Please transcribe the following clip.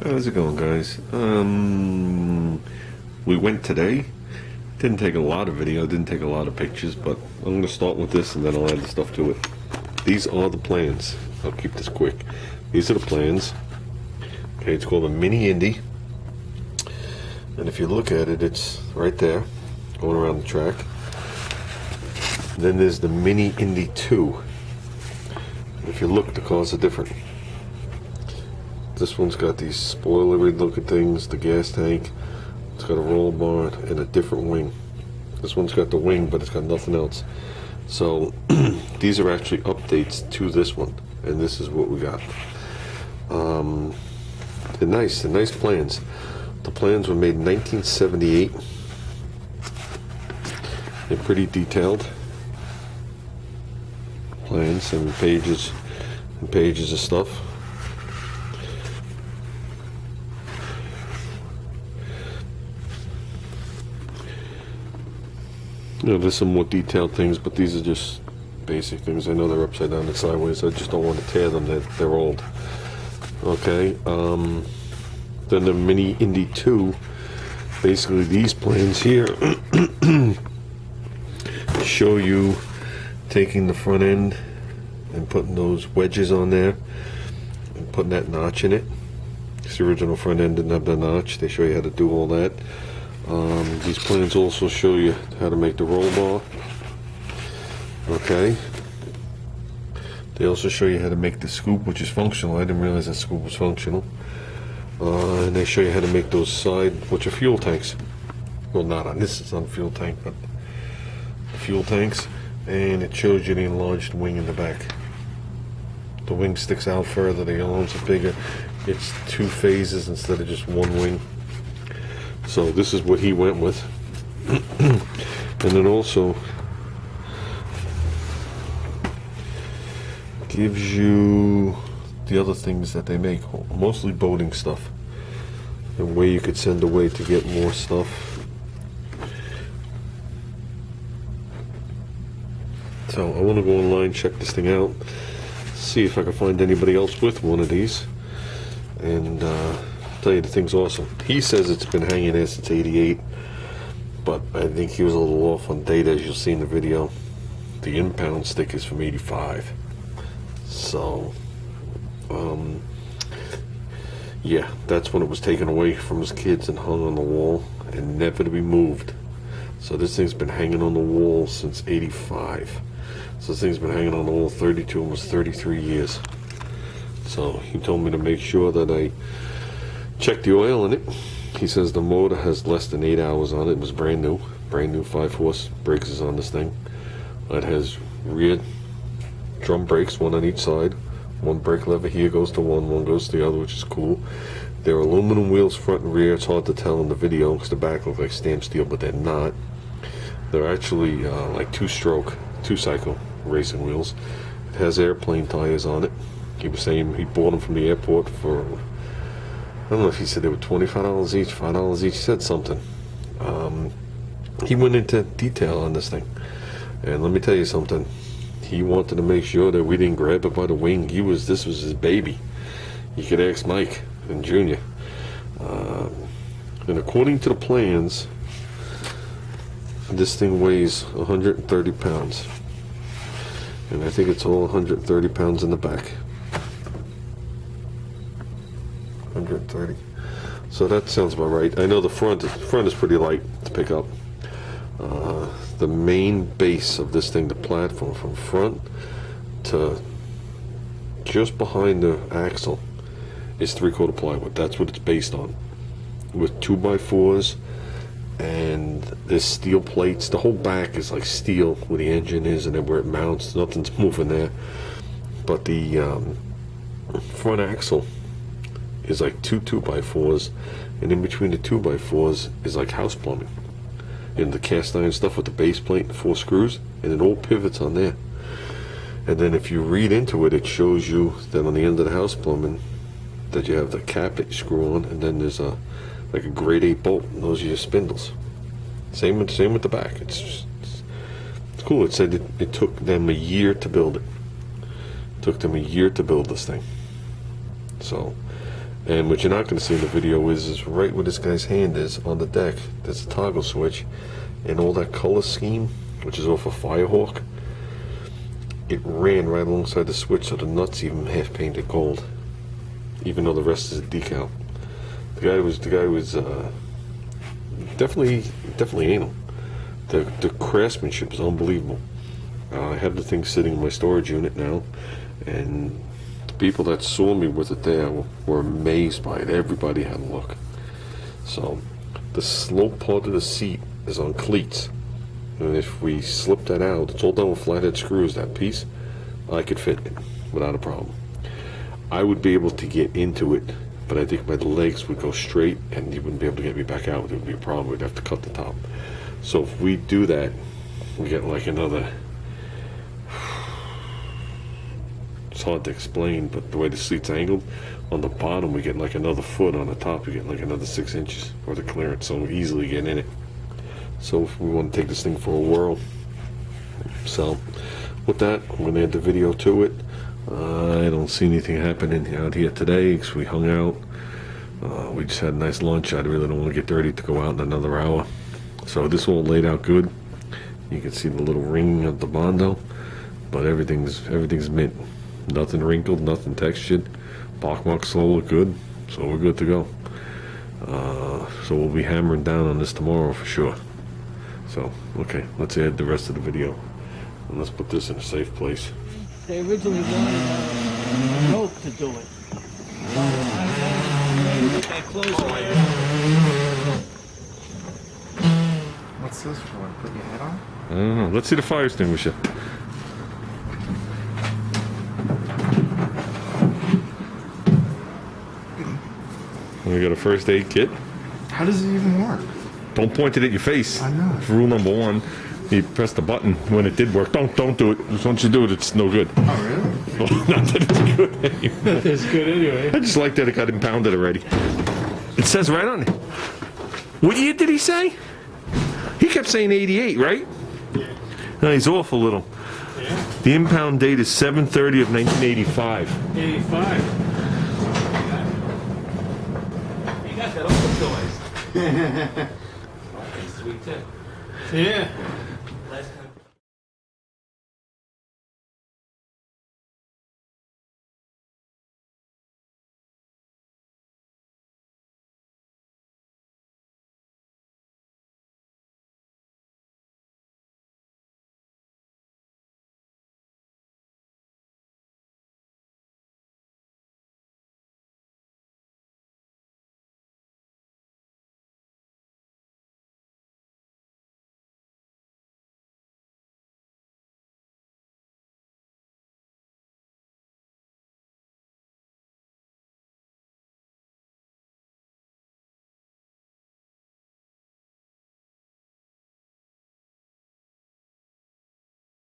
How's it going, guys? We went today. Didn't take a lot of video, didn't take a lot of pictures, but I'm going to start with this and then I'll add the stuff to it. These are the plans. I'll keep this quick. These are the plans. Okay, it's called a Mini Indy. And if you look at it, it's right there, going around the track. Then there's the Mini Indy 2. And if you look, the cars are different. This one's got these spoilery looking things, the gas tank. It's got a roll bar and a different wing. This one's got the wing, but it's got nothing else. So these are actually updates to this one, and this is what we got. They're nice plans. The plans were made in 1978. They're pretty detailed plans and pages of stuff. You know, there's some more detailed things, but these are just basic things. I know they're upside down and sideways. I just don't want to tear them. They're old. Okay. Then the Mini Indy 2. Basically, these plans here show you taking the front end and putting those wedges on there and putting that notch in it. This original front end didn't have the notch. They show you how to do all that. These plans also show you how to make the roll bar. Okay. They also show you how to make the scoop, which is functional. I didn't realize that scoop was functional. And they show you how to make those side, which are fuel tanks. Well, not on this, it's on fuel tank, but fuel tanks. And it shows you the enlarged wing in the back. The wing sticks out further, the ailerons are bigger. It's two phases instead of just one wing. So this is what he went with. And then also gives you the other things that they make, mostly boating stuff and where you could send away to get more stuff. So I want to go online, check this thing out, see if I can find anybody else with one of these, and tell you the thing's awesome. He says it's been hanging there since '88, but I think he was a little off on date, as you'll see in the video. The impound stick is from '85. So yeah, that's when it was taken away from his kids and hung on the wall and never to be moved. So this thing's been hanging on the wall since '85. So this thing's been hanging on the wall 32, almost 33 years. So he told me to make sure that I check the oil in it. He says the motor has less than 8 hours on it. It was brand new 5-horse brakes is on this thing. It has rear drum brakes, one on each side. One brake lever here goes to one goes to the other, which is cool. They're aluminum wheels front and rear. It's hard to tell in the video because the back looks like stamped steel, but they're not. They're actually like two-cycle racing wheels. It has airplane tires on it. He was saying he bought them from the airport for, I don't know if he said they were $25 each, $5 each. He said something. He went into detail on this thing. And let me tell you something. He wanted to make sure that we didn't grab it by the wing. This was his baby. You could ask Mike and Junior. And according to the plans, this thing weighs 130 pounds. And I think it's all 130 pounds in the back. 130. So that sounds about right. I know the front is pretty light to pick up. The main base of this thing, the platform from front to just behind the axle, is 3/4 plywood. That's what it's based on, with 2x4s, and there's steel plates. The whole back is like steel where the engine is, and then where it mounts, nothing's moving there. But the front axle is like two 2x4s, and in between the 2x4s is like house plumbing. And the cast iron stuff with the base plate and 4 screws, and it all pivots on there. And then if you read into it, it shows you that on the end of the house plumbing that you have the cap that you screw on, and then there's like a grade 8 bolt, and those are your spindles. Same with the back. It's cool. It said it took them a year to build it. Took them a year to build this thing. So, And what you're not going to see in the video is right where this guy's hand is on the deck, there's a toggle switch, and all that color scheme, which is off a Firehawk, it ran right alongside the switch, so the nuts even half painted gold, even though the rest is a decal. The guy was definitely anal. The craftsmanship is unbelievable. I have the thing sitting in my storage unit now, and the people that saw me with it there were amazed by it. Everybody had a look. So the slope part of the seat is on cleats, and if we slip that out, it's all done with flathead screws, that piece. I could fit it without a problem. I would be able to get into it, but I think my legs would go straight and you wouldn't be able to get me back out. It would be a problem. We'd have to cut the top. So if we do that, we get like another, it's hard to explain, but the way the seat's angled, on the bottom we get like another foot, on the top we get like another 6 inches worth of clearance, so we easily get in it. So if we want to take this thing for a whirl. So with that, I'm going to add the video to it. I don't see anything happening out here today because we hung out. We just had a nice lunch. I really don't want to get dirty to go out in another hour. So this all laid out good. You can see the little ring of the Bondo, but everything's mint. Nothing wrinkled, nothing textured. Bark marks all look good, so we're good to go. So we'll be hammering down on this tomorrow for sure. So, okay, let's add the rest of the video. And let's put this in a safe place. They originally wanted rope to do it. They closed it. What's this for? Put your head on? I don't know. Let's see the fire extinguisher. We got a first aid kit. How does it even work? Don't point it at your face. I know. Rule number 1. You press the button when it did work. Don't do it. Once you do it, it's no good. Oh, really? Well, not that it's good anyway. It's good anyway. I just like that it got impounded already. It says right on it. What year did he say? He kept saying 88, right? Yeah. No, he's off a little. Yeah. The impound date is 7/30 of 1985. 85. You got that old toys. Sweet too. Yeah.